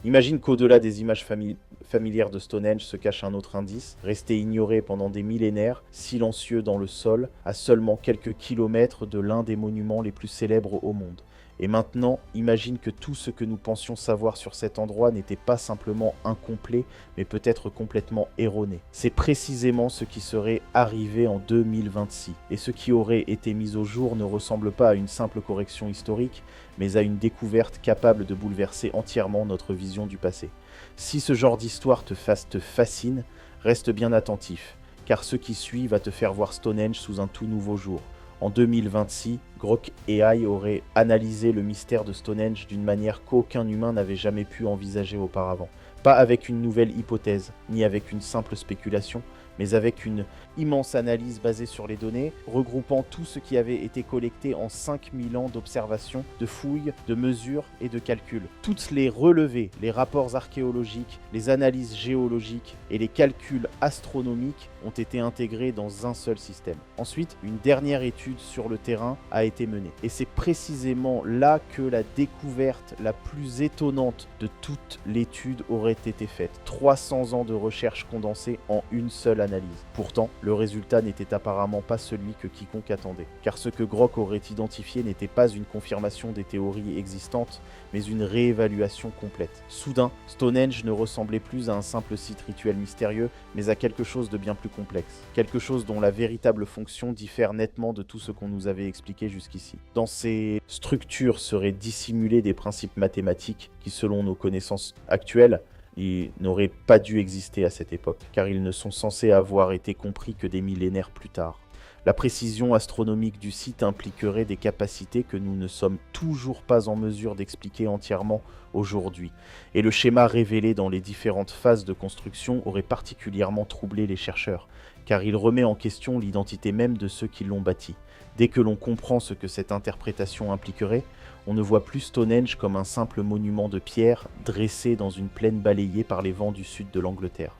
Imagine qu'au-delà des images familières de Stonehenge se cache un autre indice, resté ignoré pendant des millénaires, silencieux dans le sol, à seulement quelques kilomètres de l'un des monuments les plus célèbres au monde. Et maintenant, imagine que tout ce que nous pensions savoir sur cet endroit n'était pas simplement incomplet, mais peut-être complètement erroné. C'est précisément ce qui serait arrivé en 2026. Et ce qui aurait été mis au jour ne ressemble pas à une simple correction historique, mais à une découverte capable de bouleverser entièrement notre vision du passé. Si ce genre d'histoire te fascine, reste bien attentif, car ce qui suit va te faire voir Stonehenge sous un tout nouveau jour. En 2026, Grok AI aurait analysé le mystère de Stonehenge d'une manière qu'aucun humain n'avait jamais pu envisager auparavant. Pas avec une nouvelle hypothèse, ni avec une simple spéculation, mais avec une immense analyse basée sur les données, regroupant tout ce qui avait été collecté en 5000 ans d'observations, de fouilles, de mesures et de calculs. Toutes les relevés, les rapports archéologiques, les analyses géologiques et les calculs astronomiques ont été intégrés dans un seul système. Ensuite, une dernière étude sur le terrain a été menée. Et c'est précisément là que la découverte la plus étonnante de toute l'étude aurait été faite. 300 ans de recherche condensée en une seule analyse. Pourtant, le résultat n'était apparemment pas celui que quiconque attendait. Car ce que Grok aurait identifié n'était pas une confirmation des théories existantes, mais une réévaluation complète. Soudain, Stonehenge ne ressemblait plus à un simple site rituel mystérieux, mais à quelque chose de bien plus complexe. Quelque chose dont la véritable fonction diffère nettement de tout ce qu'on nous avait expliqué jusqu'ici. Dans ces structures seraient dissimulés des principes mathématiques qui, selon nos connaissances actuelles, ils n'auraient pas dû exister à cette époque, car ils ne sont censés avoir été compris que des millénaires plus tard. La précision astronomique du site impliquerait des capacités que nous ne sommes toujours pas en mesure d'expliquer entièrement aujourd'hui. Et le schéma révélé dans les différentes phases de construction aurait particulièrement troublé les chercheurs, car il remet en question l'identité même de ceux qui l'ont bâti. Dès que l'on comprend ce que cette interprétation impliquerait, on ne voit plus Stonehenge comme un simple monument de pierre dressé dans une plaine balayée par les vents du sud de l'Angleterre.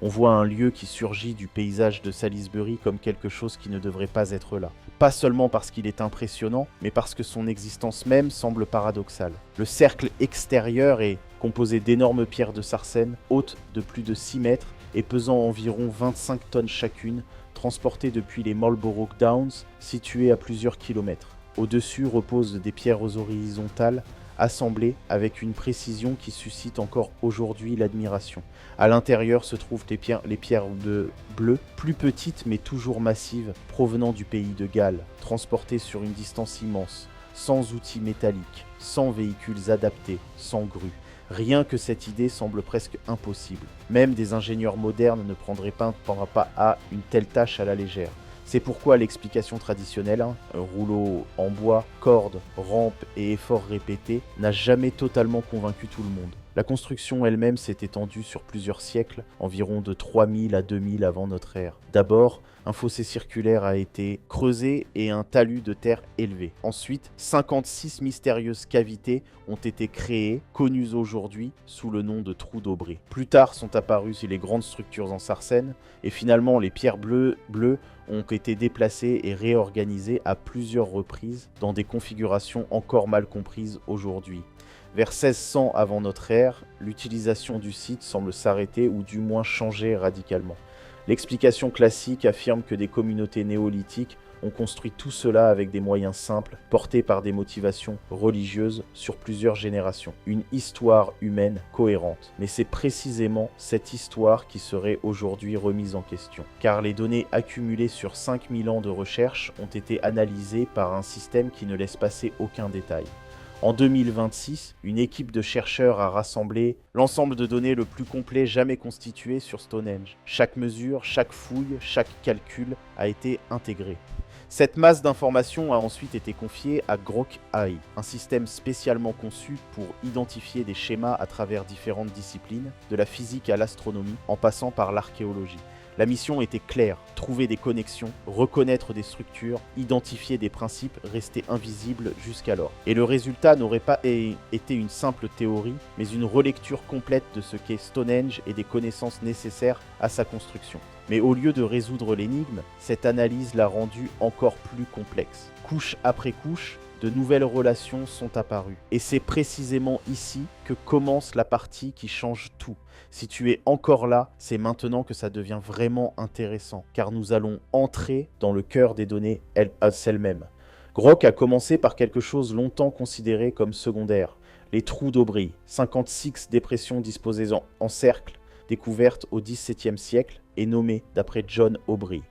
On voit un lieu qui surgit du paysage de Salisbury comme quelque chose qui ne devrait pas être là. Pas seulement parce qu'il est impressionnant, mais parce que son existence même semble paradoxale. Le cercle extérieur est composé d'énormes pierres de sarcène, hautes de plus de 6 mètres et pesant environ 25 tonnes chacune, transportées depuis les Marlborough Downs, situées à plusieurs kilomètres. Au-dessus reposent des pierres horizontales, assemblées avec une précision qui suscite encore aujourd'hui l'admiration. À l'intérieur se trouvent les pierres bleues, plus petites mais toujours massives, provenant du pays de Galles, transportées sur une distance immense, sans outils métalliques, sans véhicules adaptés, sans grues. Rien que cette idée semble presque impossible. Même des ingénieurs modernes ne prendraient pas à une telle tâche à la légère. C'est pourquoi l'explication traditionnelle, rouleau en bois, cordes, rampes et efforts répétés, n'a jamais totalement convaincu tout le monde. La construction elle-même s'est étendue sur plusieurs siècles, environ de 3000 à 2000 avant notre ère. D'abord, un fossé circulaire a été creusé et un talus de terre élevé. Ensuite, 56 mystérieuses cavités ont été créées, connues aujourd'hui sous le nom de trous d'Aubrey. Plus tard sont apparues les grandes structures en sarcène, et finalement les pierres bleues ont été déplacées et réorganisées à plusieurs reprises dans des configurations encore mal comprises aujourd'hui. Vers 1600 avant notre ère, l'utilisation du site semble s'arrêter ou du moins changer radicalement. L'explication classique affirme que des communautés néolithiques ont construit tout cela avec des moyens simples, portés par des motivations religieuses sur plusieurs générations. Une histoire humaine cohérente. Mais c'est précisément cette histoire qui serait aujourd'hui remise en question. Car les données accumulées sur 5000 ans de recherche ont été analysées par un système qui ne laisse passer aucun détail. En 2026, une équipe de chercheurs a rassemblé l'ensemble de données le plus complet jamais constitué sur Stonehenge. Chaque mesure, chaque fouille, chaque calcul a été intégré. Cette masse d'informations a ensuite été confiée à Grok AI, un système spécialement conçu pour identifier des schémas à travers différentes disciplines, de la physique à l'astronomie, en passant par l'archéologie. La mission était claire, trouver des connexions, reconnaître des structures, identifier des principes restés invisibles jusqu'alors. Et le résultat n'aurait pas été une simple théorie, mais une relecture complète de ce qu'est Stonehenge et des connaissances nécessaires à sa construction. Mais au lieu de résoudre l'énigme, cette analyse l'a rendue encore plus complexe. Couche après couche, de nouvelles relations sont apparues. Et c'est précisément ici que commence la partie qui change tout. Si tu es encore là, c'est maintenant que ça devient vraiment intéressant, car nous allons entrer dans le cœur des données elles-mêmes. Grok a commencé par quelque chose longtemps considéré comme secondaire, les trous d'Aubry, 56 dépressions disposées en cercle, découvertes au XVIIe siècle et nommées d'après John Aubrey.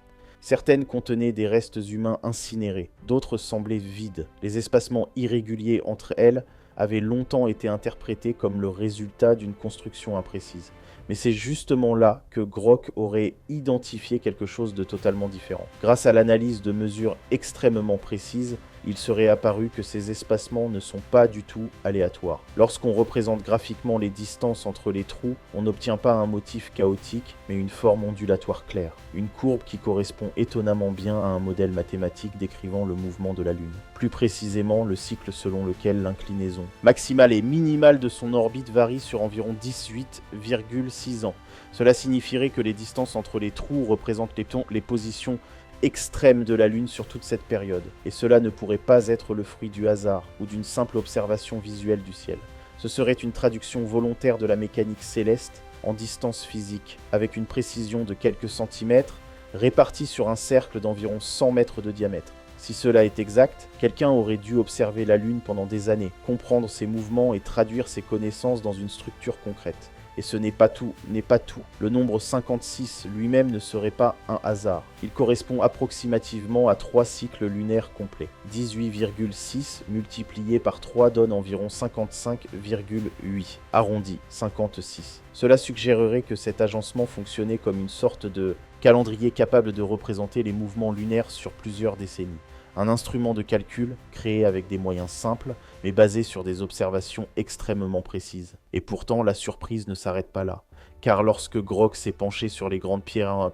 Certaines contenaient des restes humains incinérés, d'autres semblaient vides. Les espacements irréguliers entre elles avaient longtemps été interprétés comme le résultat d'une construction imprécise. Mais c'est justement là que Grok aurait identifié quelque chose de totalement différent. Grâce à l'analyse de mesures extrêmement précises, il serait apparu que ces espacements ne sont pas du tout aléatoires. Lorsqu'on représente graphiquement les distances entre les trous, on n'obtient pas un motif chaotique, mais une forme ondulatoire claire. Une courbe qui correspond étonnamment bien à un modèle mathématique décrivant le mouvement de la Lune. Plus précisément, le cycle selon lequel l'inclinaison maximale et minimale de son orbite varie sur environ 18,6 ans. Cela signifierait que les distances entre les trous représentent les positions extrême de la Lune sur toute cette période, et cela ne pourrait pas être le fruit du hasard ou d'une simple observation visuelle du ciel. Ce serait une traduction volontaire de la mécanique céleste en distance physique, avec une précision de quelques centimètres, répartie sur un cercle d'environ 100 mètres de diamètre. Si cela est exact, quelqu'un aurait dû observer la Lune pendant des années, comprendre ses mouvements et traduire ses connaissances dans une structure concrète. Et ce n'est pas tout. Le nombre 56 lui-même ne serait pas un hasard. Il correspond approximativement à 3 cycles lunaires complets. 18,6 multiplié par 3 donne environ 55,8, arrondi 56. Cela suggérerait que cet agencement fonctionnait comme une sorte de calendrier capable de représenter les mouvements lunaires sur plusieurs décennies. Un instrument de calcul créé avec des moyens simples, mais basé sur des observations extrêmement précises. Et pourtant, la surprise ne s'arrête pas là. Car lorsque Grok s'est penché sur les grandes pierres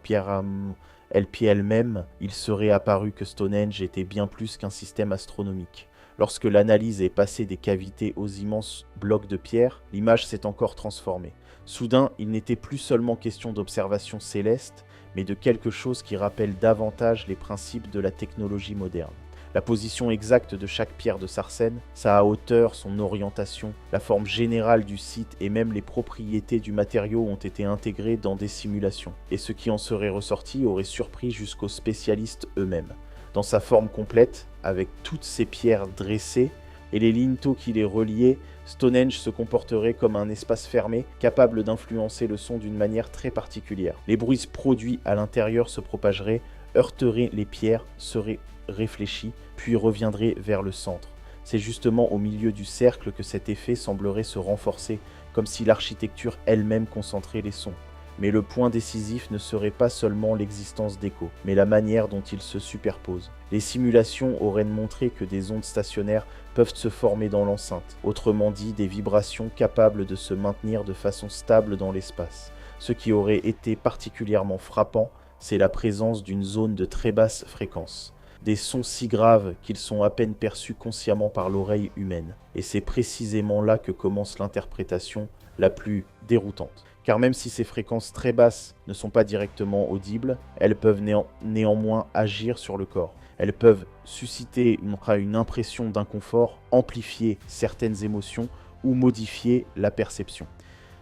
elles-mêmes, il serait apparu que Stonehenge était bien plus qu'un système astronomique. Lorsque l'analyse est passée des cavités aux immenses blocs de pierre, l'image s'est encore transformée. Soudain, il n'était plus seulement question d'observation céleste, mais de quelque chose qui rappelle davantage les principes de la technologie moderne. La position exacte de chaque pierre de sarcène, sa hauteur, son orientation, la forme générale du site et même les propriétés du matériau ont été intégrés dans des simulations. Et ce qui en serait ressorti aurait surpris jusqu'aux spécialistes eux-mêmes. Dans sa forme complète, avec toutes ces pierres dressées, et les linteaux qui les reliaient, Stonehenge se comporterait comme un espace fermé, capable d'influencer le son d'une manière très particulière. Les bruits produits à l'intérieur se propageraient, heurteraient les pierres, seraient réfléchis, puis reviendraient vers le centre. C'est justement au milieu du cercle que cet effet semblerait se renforcer, comme si l'architecture elle-même concentrait les sons. Mais le point décisif ne serait pas seulement l'existence d'échos, mais la manière dont ils se superposent. Les simulations auraient montré que des ondes stationnaires peuvent se former dans l'enceinte, autrement dit des vibrations capables de se maintenir de façon stable dans l'espace. Ce qui aurait été particulièrement frappant, c'est la présence d'une zone de très basse fréquence. Des sons si graves qu'ils sont à peine perçus consciemment par l'oreille humaine. Et c'est précisément là que commence l'interprétation la plus déroutante. Car même si ces fréquences très basses ne sont pas directement audibles, elles peuvent néanmoins agir sur le corps. Elles peuvent susciter une impression d'inconfort, amplifier certaines émotions ou modifier la perception.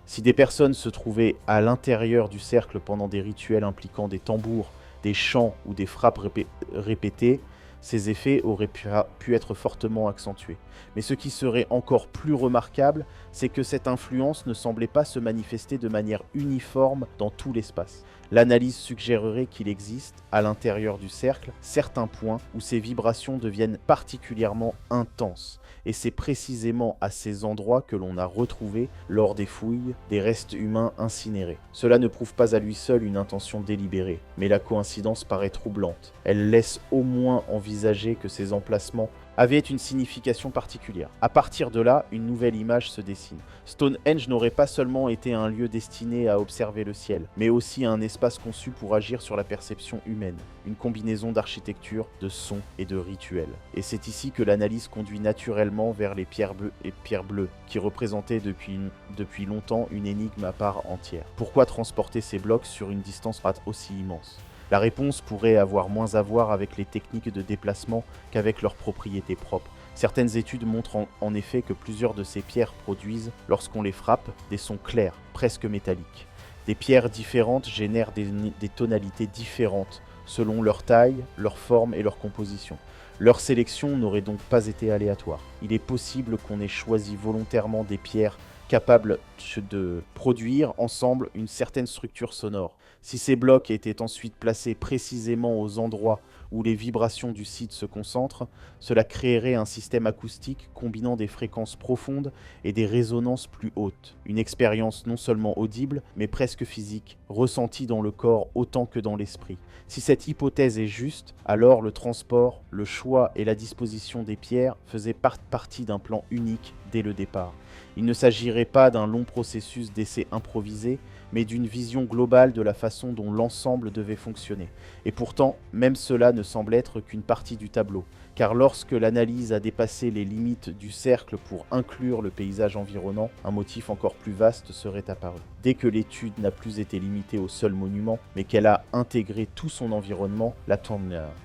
Si des personnes se trouvaient à l'intérieur du cercle pendant des rituels impliquant des tambours, des chants ou des frappes répétées, ces effets auraient pu être fortement accentués. Mais ce qui serait encore plus remarquable, c'est que cette influence ne semblait pas se manifester de manière uniforme dans tout l'espace. L'analyse suggérerait qu'il existe, à l'intérieur du cercle, certains points où ces vibrations deviennent particulièrement intenses. Et c'est précisément à ces endroits que l'on a retrouvé, lors des fouilles, des restes humains incinérés. Cela ne prouve pas à lui seul une intention délibérée, mais la coïncidence paraît troublante. Elle laisse au moins envisager que ces emplacements avaient une signification particulière. À partir de là, une nouvelle image se dessine. Stonehenge n'aurait pas seulement été un lieu destiné à observer le ciel, mais aussi un espace conçu pour agir sur la perception humaine, une combinaison d'architecture, de sons et de rituels. Et c'est ici que l'analyse conduit naturellement vers les pierres bleues, qui représentaient depuis longtemps une énigme à part entière. Pourquoi transporter ces blocs sur une distance aussi immense ? La réponse pourrait avoir moins à voir avec les techniques de déplacement qu'avec leurs propriétés propres. Certaines études montrent en effet que plusieurs de ces pierres produisent, lorsqu'on les frappe, des sons clairs, presque métalliques. Des pierres différentes génèrent des tonalités différentes selon leur taille, leur forme et leur composition. Leur sélection n'aurait donc pas été aléatoire. Il est possible qu'on ait choisi volontairement des pierres capables de produire ensemble une certaine structure sonore. Si ces blocs étaient ensuite placés précisément aux endroits où les vibrations du site se concentrent, cela créerait un système acoustique combinant des fréquences profondes et des résonances plus hautes. Une expérience non seulement audible, mais presque physique, ressentie dans le corps autant que dans l'esprit. Si cette hypothèse est juste, alors le transport, le choix et la disposition des pierres faisaient partie d'un plan unique dès le départ. Il ne s'agirait pas d'un long processus d'essai improvisé, mais d'une vision globale de la façon dont l'ensemble devait fonctionner. Et pourtant, même cela ne semble être qu'une partie du tableau, car lorsque l'analyse a dépassé les limites du cercle pour inclure le paysage environnant, un motif encore plus vaste serait apparu. Dès que l'étude n'a plus été limitée au seul monument, mais qu'elle a intégré tout son environnement, la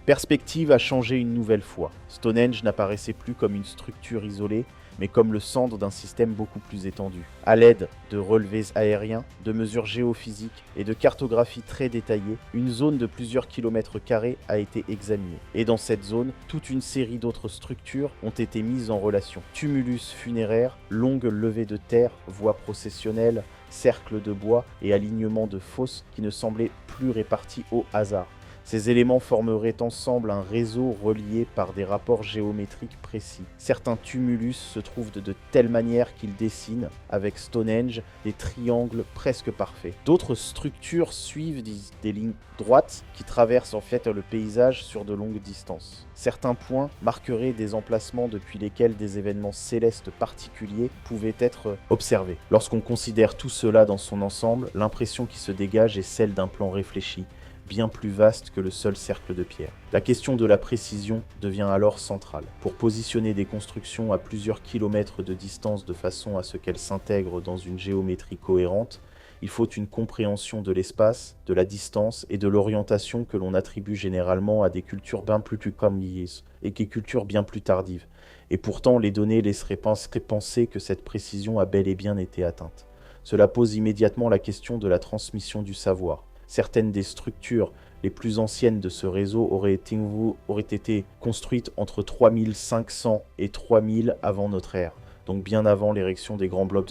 perspective a changé une nouvelle fois. Stonehenge n'apparaissait plus comme une structure isolée, mais comme le centre d'un système beaucoup plus étendu. À l'aide de relevés aériens, de mesures géophysiques et de cartographies très détaillées, une zone de plusieurs kilomètres carrés a été examinée. Et dans cette zone, toute une série d'autres structures ont été mises en relation. Tumulus funéraires, longues levées de terre, voies processionnelles, cercles de bois et alignements de fosses qui ne semblaient plus répartis au hasard. Ces éléments formeraient ensemble un réseau relié par des rapports géométriques précis. Certains tumulus se trouvent de telle manière qu'ils dessinent, avec Stonehenge, des triangles presque parfaits. D'autres structures suivent des lignes droites qui traversent en fait le paysage sur de longues distances. Certains points marqueraient des emplacements depuis lesquels des événements célestes particuliers pouvaient être observés. Lorsqu'on considère tout cela dans son ensemble, l'impression qui se dégage est celle d'un plan réfléchi, bien plus vaste que le seul cercle de pierre. La question de la précision devient alors centrale. Pour positionner des constructions à plusieurs kilomètres de distance de façon à ce qu'elles s'intègrent dans une géométrie cohérente, il faut une compréhension de l'espace, de la distance et de l'orientation que l'on attribue généralement à des cultures bien plus communistes et des cultures bien plus tardives. Et pourtant, les données laisseraient penser que cette précision a bel et bien été atteinte. Cela pose immédiatement la question de la transmission du savoir. Certaines des structures les plus anciennes de ce réseau auraient été construites entre 3500 et 3000 avant notre ère, donc bien avant l'érection des grands blocs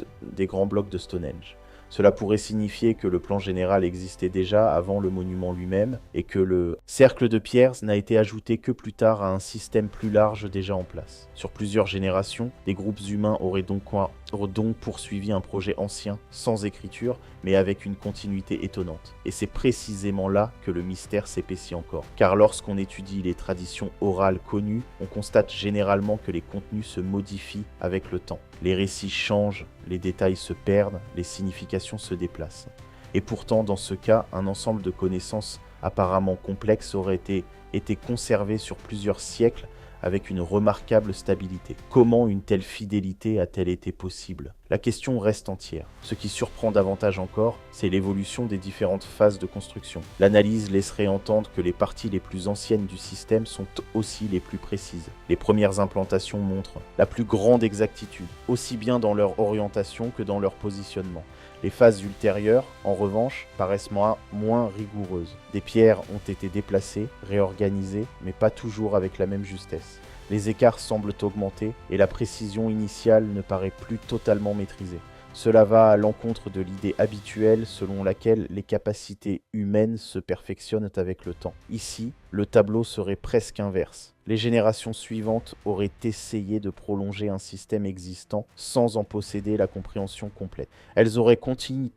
de Stonehenge. Cela pourrait signifier que le plan général existait déjà avant le monument lui-même et que le cercle de pierre n'a été ajouté que plus tard à un système plus large déjà en place. Sur plusieurs générations, des groupes humains auraient donc poursuivi un projet ancien, sans écriture, mais avec une continuité étonnante. Et c'est précisément là que le mystère s'épaissit encore. Car lorsqu'on étudie les traditions orales connues, on constate généralement que les contenus se modifient avec le temps. Les récits changent, les détails se perdent, les significations se déplacent. Et pourtant, dans ce cas, un ensemble de connaissances apparemment complexes aurait été conservé sur plusieurs siècles avec une remarquable stabilité. Comment une telle fidélité a-t-elle été possible ? La question reste entière. Ce qui surprend davantage encore, c'est l'évolution des différentes phases de construction. L'analyse laisserait entendre que les parties les plus anciennes du système sont aussi les plus précises. Les premières implantations montrent la plus grande exactitude, aussi bien dans leur orientation que dans leur positionnement. Les phases ultérieures, en revanche, paraissent moins rigoureuses. Des pierres ont été déplacées, réorganisées, mais pas toujours avec la même justesse. Les écarts semblent augmenter et la précision initiale ne paraît plus totalement maîtrisée. Cela va à l'encontre de l'idée habituelle selon laquelle les capacités humaines se perfectionnent avec le temps. Ici, le tableau serait presque inverse. Les générations suivantes auraient essayé de prolonger un système existant sans en posséder la compréhension complète. Elles auraient continué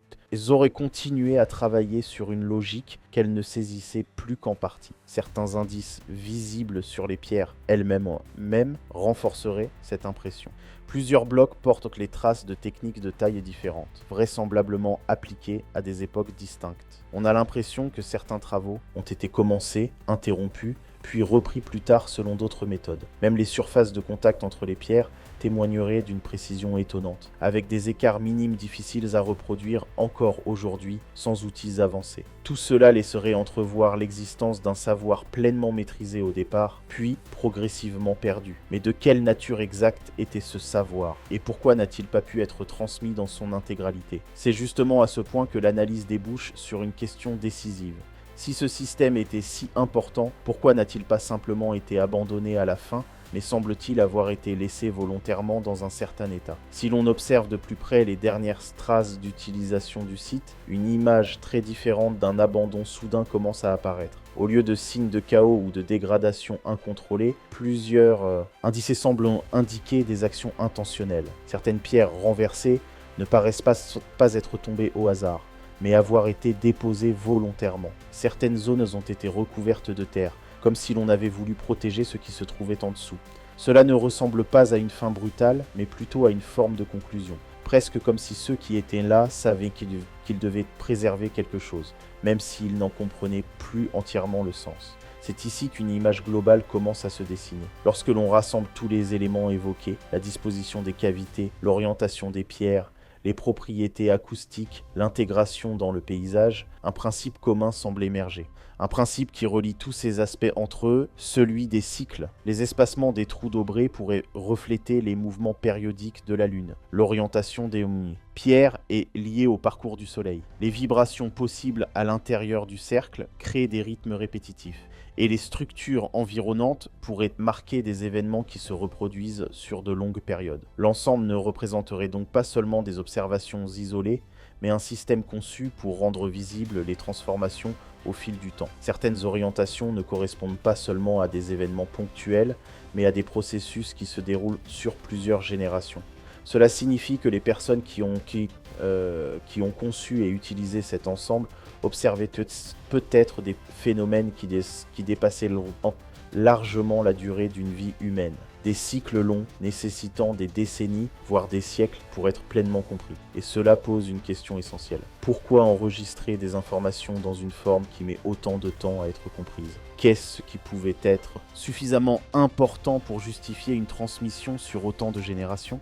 à travailler sur une logique qu'elles ne saisissaient plus qu'en partie. Certains indices visibles sur les pierres elles-mêmes renforceraient cette impression. Plusieurs blocs portent les traces de techniques de taille différentes, vraisemblablement appliquées à des époques distinctes. On a l'impression que certains travaux ont été commencés, interrompus, puis repris plus tard selon d'autres méthodes. Même les surfaces de contact entre les pierres témoigneraient d'une précision étonnante, avec des écarts minimes difficiles à reproduire encore aujourd'hui sans outils avancés. Tout cela laisserait entrevoir l'existence d'un savoir pleinement maîtrisé au départ, puis progressivement perdu. Mais de quelle nature exacte était ce savoir, et pourquoi n'a-t-il pas pu être transmis dans son intégralité? C'est justement à ce point que l'analyse débouche sur une question décisive. Si ce système était si important, pourquoi n'a-t-il pas simplement été abandonné à la fin, mais semble-t-il avoir été laissé volontairement dans un certain état? Si l'on observe de plus près les dernières traces d'utilisation du site, une image très différente d'un abandon soudain commence à apparaître. Au lieu de signes de chaos ou de dégradation incontrôlée, plusieurs indices semblent indiquer des actions intentionnelles. Certaines pierres renversées ne paraissent pas être tombées au hasard, mais avoir été déposées volontairement. Certaines zones ont été recouvertes de terre, comme si l'on avait voulu protéger ce qui se trouvait en dessous. Cela ne ressemble pas à une fin brutale, mais plutôt à une forme de conclusion. Presque comme si ceux qui étaient là savaient qu'ils devaient préserver quelque chose, même s'ils n'en comprenaient plus entièrement le sens. C'est ici qu'une image globale commence à se dessiner. Lorsque l'on rassemble tous les éléments évoqués, la disposition des cavités, l'orientation des pierres, les propriétés acoustiques, l'intégration dans le paysage, un principe commun semble émerger. Un principe qui relie tous ces aspects entre eux, celui des cycles. Les espacements des trous d'Aubrée pourraient refléter les mouvements périodiques de la Lune, l'orientation des omnis. Pierre est liée au parcours du Soleil. Les vibrations possibles à l'intérieur du cercle créent des rythmes répétitifs. Et les structures environnantes pourraient marquer des événements qui se reproduisent sur de longues périodes. L'ensemble ne représenterait donc pas seulement des observations isolées, mais un système conçu pour rendre visibles les transformations au fil du temps. Certaines orientations ne correspondent pas seulement à des événements ponctuels, mais à des processus qui se déroulent sur plusieurs générations. Cela signifie que les personnes qui ont conçu et utilisé cet ensemble observaient peut-être des phénomènes qui dépassaient largement la durée d'une vie humaine. Des cycles longs nécessitant des décennies, voire des siècles pour être pleinement compris. Et cela pose une question essentielle. Pourquoi enregistrer des informations dans une forme qui met autant de temps à être comprise? Qu'est-ce qui pouvait être suffisamment important pour justifier une transmission sur autant de générations?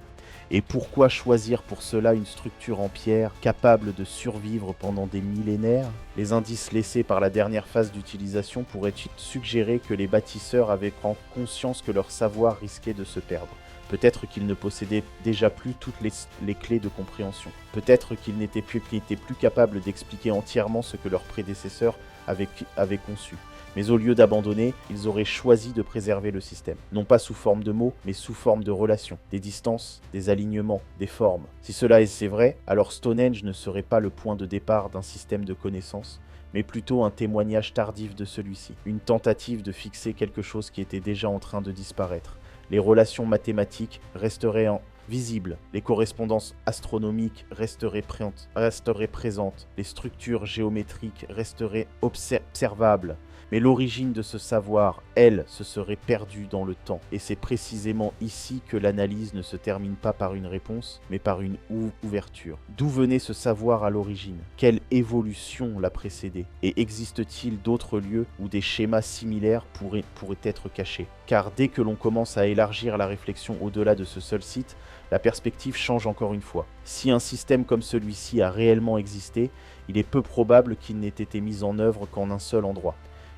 Et pourquoi choisir pour cela une structure en pierre capable de survivre pendant des millénaires? Les indices laissés par la dernière phase d'utilisation pourraient suggérer que les bâtisseurs avaient conscience que leur savoir risquait de se perdre. Peut-être qu'ils ne possédaient déjà plus toutes les clés de compréhension. Peut-être qu'ils n'étaient plus capables d'expliquer entièrement ce que leurs prédécesseurs avaient conçu. Mais au lieu d'abandonner, ils auraient choisi de préserver le système. Non pas sous forme de mots, mais sous forme de relations, des distances, des alignements, des formes. Si cela est vrai, alors Stonehenge ne serait pas le point de départ d'un système de connaissances, mais plutôt un témoignage tardif de celui-ci. Une tentative de fixer quelque chose qui était déjà en train de disparaître. Les relations mathématiques resteraient visibles, les correspondances astronomiques resteraient présentes, les structures géométriques resteraient observables. Mais l'origine de ce savoir, elle, se serait perdue dans le temps. Et c'est précisément ici que l'analyse ne se termine pas par une réponse, mais par une ouverture. D'où venait ce savoir à l'origine? Quelle évolution l'a précédé? Et existe-t-il d'autres lieux où des schémas similaires pourraient être cachés? Car dès que l'on commence à élargir la réflexion au-delà de ce seul site, la perspective change encore une fois. Si un système comme celui-ci a réellement existé, il est peu probable qu'il n'ait été mis en œuvre qu'en un seul endroit.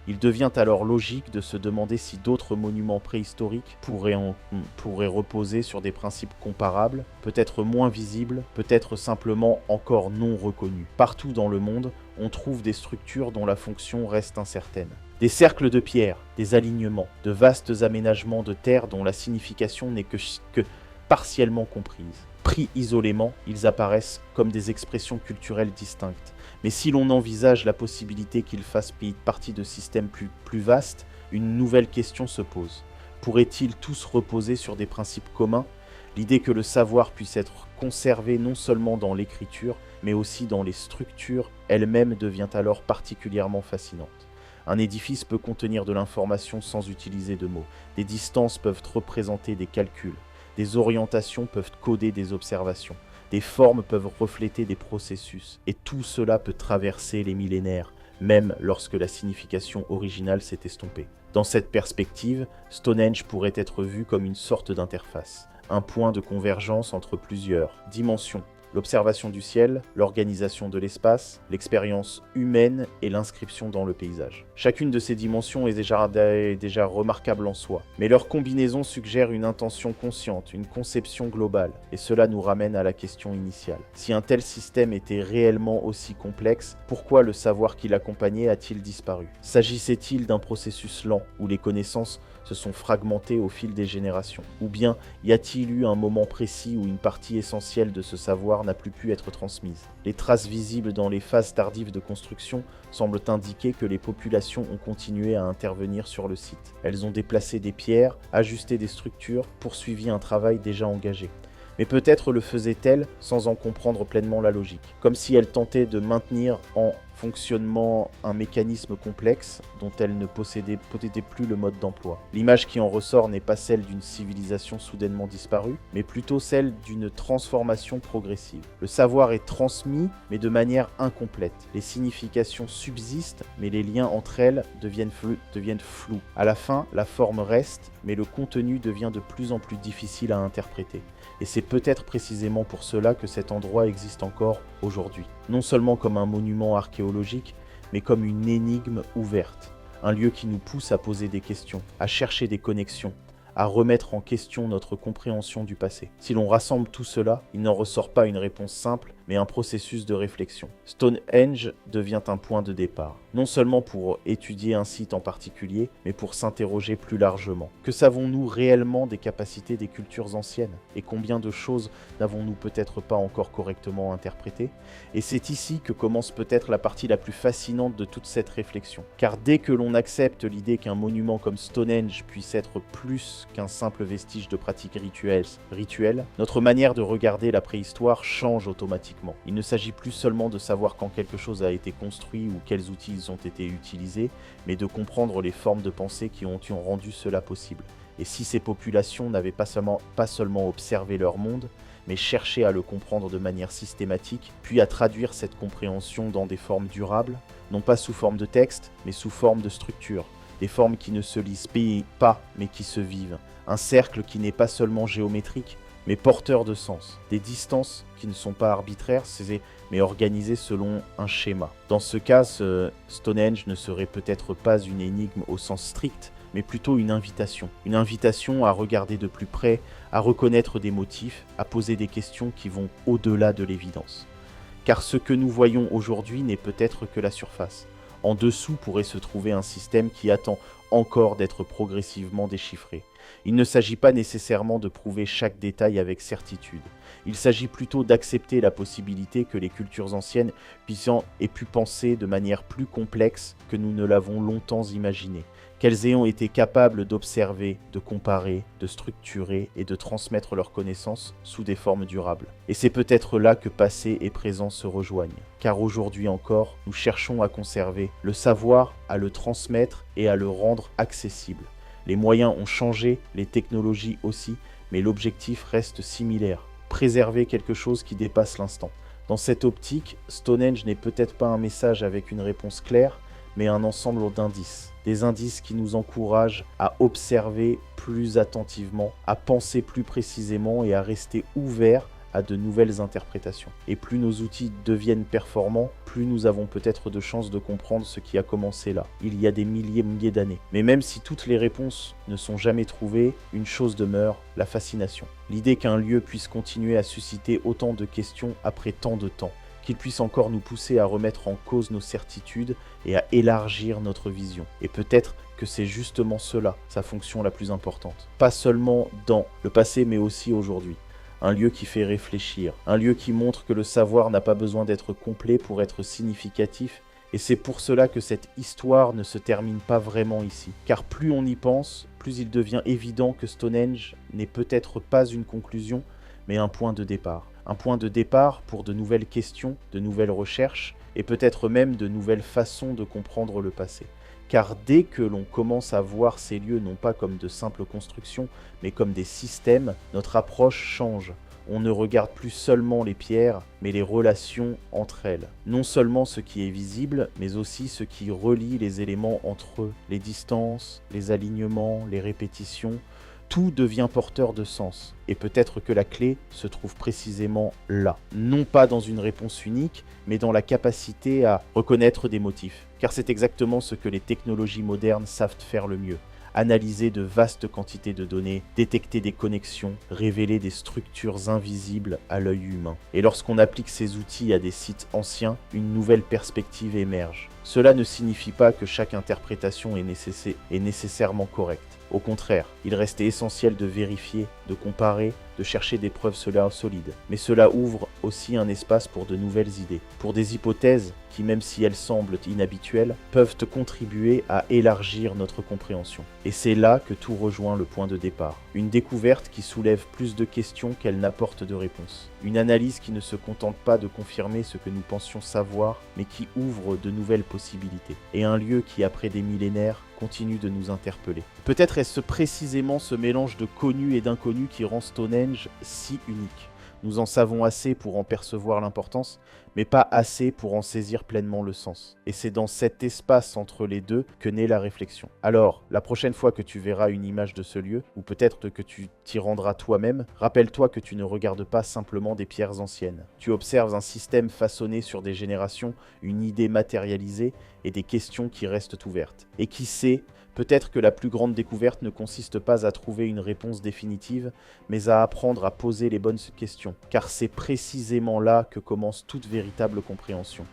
Il devient alors logique de se demander si d'autres monuments préhistoriques pourraient reposer sur des principes comparables, peut-être moins visibles, peut-être simplement encore non reconnus. Partout dans le monde, on trouve des structures dont la fonction reste incertaine. Des cercles de pierre, des alignements, de vastes aménagements de terre dont la signification n'est que partiellement comprise. Pris isolément, ils apparaissent comme des expressions culturelles distinctes. Mais si l'on envisage la possibilité qu'ils fassent partie de systèmes plus vastes, une nouvelle question se pose. Pourraient-ils tous reposer sur des principes communs? L'idée que le savoir puisse être conservé non seulement dans l'écriture, mais aussi dans les structures elle-même devient alors particulièrement fascinante. Un édifice peut contenir de l'information sans utiliser de mots. Des distances peuvent représenter des calculs. Des orientations peuvent coder des observations. Des formes peuvent refléter des processus. Et tout cela peut traverser les millénaires, même lorsque la signification originale s'est estompée. Dans cette perspective, Stonehenge pourrait être vu comme une sorte d'interface, un point de convergence entre plusieurs dimensions. L'observation du ciel, l'organisation de l'espace, l'expérience humaine et l'inscription dans le paysage. Chacune de ces dimensions est déjà remarquable en soi, mais leur combinaison suggère une intention consciente, une conception globale, et cela nous ramène à la question initiale. Si un tel système était réellement aussi complexe, pourquoi le savoir qui l'accompagnait a-t-il disparu? S'agissait-il d'un processus lent, où les connaissances se sont fragmentées au fil des générations? Ou bien y a-t-il eu un moment précis où une partie essentielle de ce savoir n'a plus pu être transmise? Les traces visibles dans les phases tardives de construction semblent indiquer que les populations ont continué à intervenir sur le site. Elles ont déplacé des pierres, ajusté des structures, poursuivi un travail déjà engagé. Mais peut-être le faisaient-elles sans en comprendre pleinement la logique, comme si elles tentaient de maintenir en fonctionnement un mécanisme complexe dont elles ne possédaient plus le mode d'emploi. L'image qui en ressort n'est pas celle d'une civilisation soudainement disparue, mais plutôt celle d'une transformation progressive. Le savoir est transmis, mais de manière incomplète. Les significations subsistent, mais les liens entre elles deviennent flous. À la fin, la forme reste, mais le contenu devient de plus en plus difficile à interpréter. Et c'est peut-être précisément pour cela que cet endroit existe encore aujourd'hui. Non seulement comme un monument archéologique, mais comme une énigme ouverte. Un lieu qui nous pousse à poser des questions, à chercher des connexions, à remettre en question notre compréhension du passé. Si l'on rassemble tout cela, il n'en ressort pas une réponse simple, mais un processus de réflexion. Stonehenge devient un point de départ, non seulement pour étudier un site en particulier, mais pour s'interroger plus largement. Que savons-nous réellement des capacités des cultures anciennes? Et combien de choses n'avons-nous peut-être pas encore correctement interprétées? Et c'est ici que commence peut-être la partie la plus fascinante de toute cette réflexion. Car dès que l'on accepte l'idée qu'un monument comme Stonehenge puisse être plus qu'un simple vestige de pratiques rituelles, notre manière de regarder la préhistoire change automatiquement. Il ne s'agit plus seulement de savoir quand quelque chose a été construit ou quels outils ont été utilisés, mais de comprendre les formes de pensée qui ont rendu cela possible. Et si ces populations n'avaient pas seulement observé leur monde, mais cherché à le comprendre de manière systématique, puis à traduire cette compréhension dans des formes durables, non pas sous forme de texte, mais sous forme de structure, des formes qui ne se lisent pas, mais qui se vivent, un cercle qui n'est pas seulement géométrique, mais porteur de sens, des distances qui ne sont pas arbitraires, mais organisées selon un schéma. Dans ce cas, Stonehenge ne serait peut-être pas une énigme au sens strict, mais plutôt une invitation à regarder de plus près, à reconnaître des motifs, à poser des questions qui vont au-delà de l'évidence. Car ce que nous voyons aujourd'hui n'est peut-être que la surface. En dessous pourrait se trouver un système qui attend encore d'être progressivement déchiffré. Il ne s'agit pas nécessairement de prouver chaque détail avec certitude. Il s'agit plutôt d'accepter la possibilité que les cultures anciennes aient pu penser de manière plus complexe que nous ne l'avons longtemps imaginé, qu'elles aient été capables d'observer, de comparer, de structurer et de transmettre leurs connaissances sous des formes durables. Et c'est peut-être là que passé et présent se rejoignent, car aujourd'hui encore, nous cherchons à conserver le savoir, à le transmettre et à le rendre accessible. Les moyens ont changé, les technologies aussi, mais l'objectif reste similaire, préserver quelque chose qui dépasse l'instant. Dans cette optique, Stonehenge n'est peut-être pas un message avec une réponse claire, mais un ensemble d'indices. Des indices qui nous encouragent à observer plus attentivement, à penser plus précisément et à rester ouverts à de nouvelles interprétations. Et plus nos outils deviennent performants, plus nous avons peut-être de chances de comprendre ce qui a commencé là, il y a des milliers d'années. Mais même si toutes les réponses ne sont jamais trouvées, une chose demeure, la fascination. L'idée qu'un lieu puisse continuer à susciter autant de questions après tant de temps, qu'il puisse encore nous pousser à remettre en cause nos certitudes et à élargir notre vision. Et peut-être que c'est justement cela, sa fonction la plus importante. Pas seulement dans le passé, mais aussi aujourd'hui. Un lieu qui fait réfléchir, un lieu qui montre que le savoir n'a pas besoin d'être complet pour être significatif, et c'est pour cela que cette histoire ne se termine pas vraiment ici. Car plus on y pense, plus il devient évident que Stonehenge n'est peut-être pas une conclusion, mais un point de départ. Un point de départ pour de nouvelles questions, de nouvelles recherches, et peut-être même de nouvelles façons de comprendre le passé. Car dès que l'on commence à voir ces lieux non pas comme de simples constructions, mais comme des systèmes, notre approche change. on ne regarde plus seulement les pierres, mais les relations entre elles. Non seulement ce qui est visible, mais aussi ce qui relie les éléments entre eux, les distances, les alignements, les répétitions. Tout devient porteur de sens. Et peut-être que la clé se trouve précisément là. Non pas dans une réponse unique, mais dans la capacité à reconnaître des motifs. Car c'est exactement ce que les technologies modernes savent faire le mieux. Analyser de vastes quantités de données, détecter des connexions, révéler des structures invisibles à l'œil humain. Et lorsqu'on applique ces outils à des sites anciens, une nouvelle perspective émerge. Cela ne signifie pas que chaque interprétation est nécessairement correcte. Au contraire, il restait essentiel de vérifier, de comparer, de chercher des preuves solides. Mais cela ouvre aussi un espace pour de nouvelles idées, pour des hypothèses qui, même si elles semblent inhabituelles, peuvent contribuer à élargir notre compréhension. Et c'est là que tout rejoint le point de départ. Une découverte qui soulève plus de questions qu'elle n'apporte de réponses. Une analyse qui ne se contente pas de confirmer ce que nous pensions savoir, mais qui ouvre de nouvelles possibilités. Et un lieu qui, après des millénaires, continue de nous interpeller. Peut-être est-ce précisément ce mélange de connu et d'inconnu qui rend Stonehenge si unique. Nous en savons assez pour en percevoir l'importance, mais pas assez pour en saisir pleinement le sens. Et c'est dans cet espace entre les deux que naît la réflexion. Alors, la prochaine fois que tu verras une image de ce lieu, ou peut-être que tu t'y rendras toi-même, rappelle-toi que tu ne regardes pas simplement des pierres anciennes. Tu observes un système façonné sur des générations, une idée matérialisée et des questions qui restent ouvertes. Et qui sait, peut-être que la plus grande découverte ne consiste pas à trouver une réponse définitive, mais à apprendre à poser les bonnes questions, car c'est précisément là que commence toute véritable compréhension.